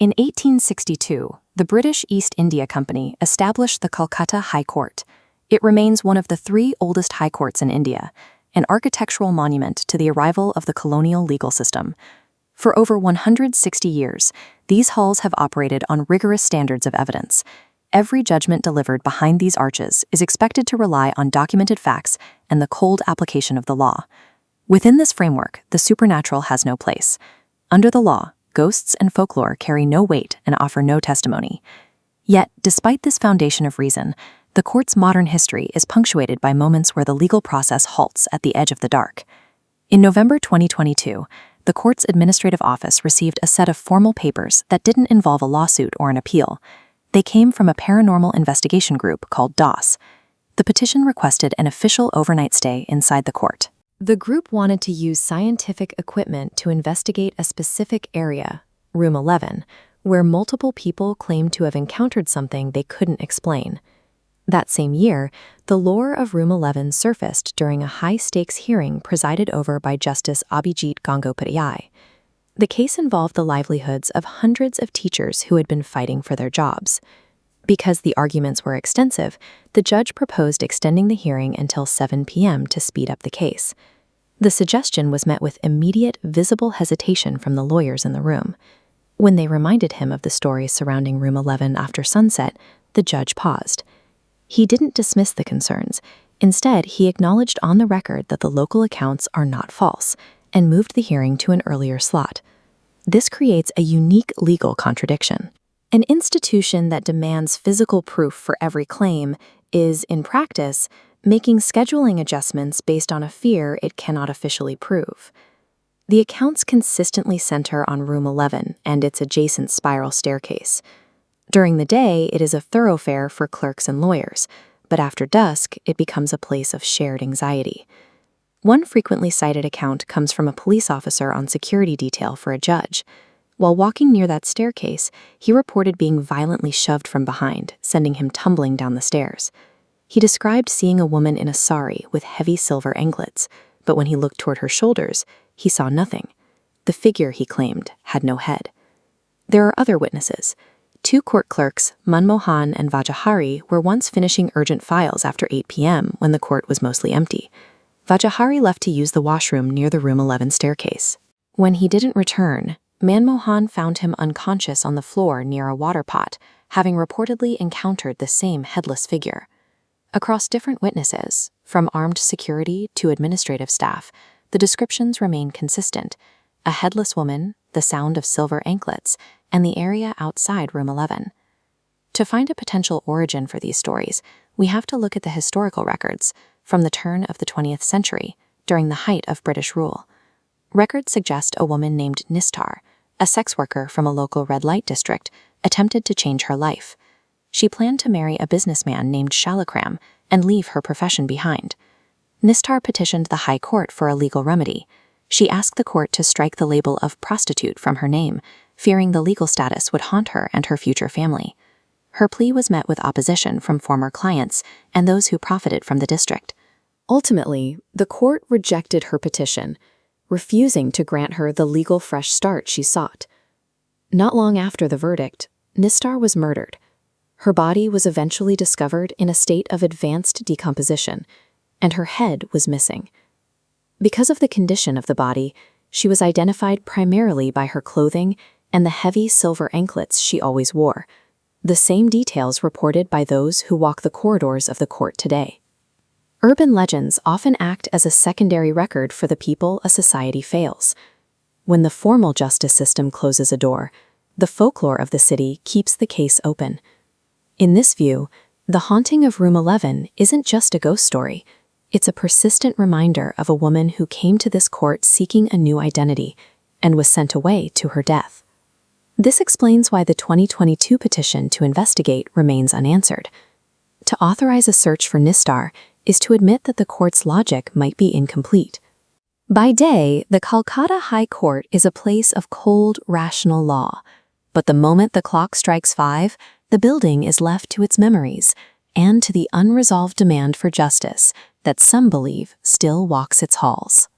In 1862, the British East India Company established the Calcutta High Court. It remains one of the 3 oldest high courts in India, an architectural monument to the arrival of the colonial legal system. For over 160 years, these halls have operated on rigorous standards of evidence. Every judgment delivered behind these arches is expected to rely on documented facts and the cold application of the law. Within this framework, the supernatural has no place. Under the law, ghosts and folklore carry no weight and offer no testimony. Yet, despite this foundation of reason, the court's modern history is punctuated by moments where the legal process halts at the edge of the dark. In November 2022, the court's administrative office received a set of formal papers that didn't involve a lawsuit or an appeal. They came from a paranormal investigation group called DOS. The petition requested an official overnight stay inside the court. The group wanted to use scientific equipment to investigate a specific area, Room 11, where multiple people claimed to have encountered something they couldn't explain. That same year, the lore of Room 11 surfaced during a high-stakes hearing presided over by Justice Abhijit Ganguly. The case involved the livelihoods of hundreds of teachers who had been fighting for their jobs. Because the arguments were extensive, the judge proposed extending the hearing until 7 p.m. to speed up the case. The suggestion was met with immediate, visible hesitation from the lawyers in the room. When they reminded him of the stories surrounding Room 11 after sunset, the judge paused. He didn't dismiss the concerns. Instead, he acknowledged on the record that the local accounts are not false and moved the hearing to an earlier slot. This creates a unique legal contradiction. An institution that demands physical proof for every claim is, in practice, making scheduling adjustments based on a fear it cannot officially prove. The accounts consistently center on Room 11 and its adjacent spiral staircase. During the day, it is a thoroughfare for clerks and lawyers, but after dusk, it becomes a place of shared anxiety. One frequently cited account comes from a police officer on security detail for a judge. While walking near that staircase, he reported being violently shoved from behind, sending him tumbling down the stairs. He described seeing a woman in a sari with heavy silver anklets, but when he looked toward her shoulders, he saw nothing. The figure, he claimed, had no head. There are other witnesses. 2 court clerks, Manmohan and Vajahari, were once finishing urgent files after 8 p.m. when the court was mostly empty. Vajahari left to use the washroom near the Room 11 staircase. When he didn't return, Manmohan found him unconscious on the floor near a water pot, having reportedly encountered the same headless figure. Across different witnesses, from armed security to administrative staff, the descriptions remain consistent: a headless woman, the sound of silver anklets, and the area outside Room 11. To find a potential origin for these stories, we have to look at the historical records from the turn of the 20th century, during the height of British rule. Records suggest a woman named Nistar, a sex worker from a local red light district, attempted to change her life. She planned to marry a businessman named Shalakram and leave her profession behind. Nistar petitioned the High Court for a legal remedy. She asked the court to strike the label of prostitute from her name, fearing the legal status would haunt her and her future family. Her plea was met with opposition from former clients and those who profited from the district. Ultimately, the court rejected her petition, refusing to grant her the legal fresh start she sought. Not long after the verdict, Nistar was murdered. Her body was eventually discovered in a state of advanced decomposition, and her head was missing. Because of the condition of the body, she was identified primarily by her clothing and the heavy silver anklets she always wore, the same details reported by those who walk the corridors of the court today. Urban legends often act as a secondary record for the people a society fails. When the formal justice system closes a door, the folklore of the city keeps the case open. In this view, the haunting of Room 11 isn't just a ghost story. It's a persistent reminder of a woman who came to this court seeking a new identity and was sent away to her death. This explains why the 2022 petition to investigate remains unanswered. To authorize a search for Nistar is to admit that the court's logic might be incomplete. By day, the Calcutta High Court is a place of cold, rational law. But the moment the clock strikes 5, the building is left to its memories and to the unresolved demand for justice that some believe still walks its halls.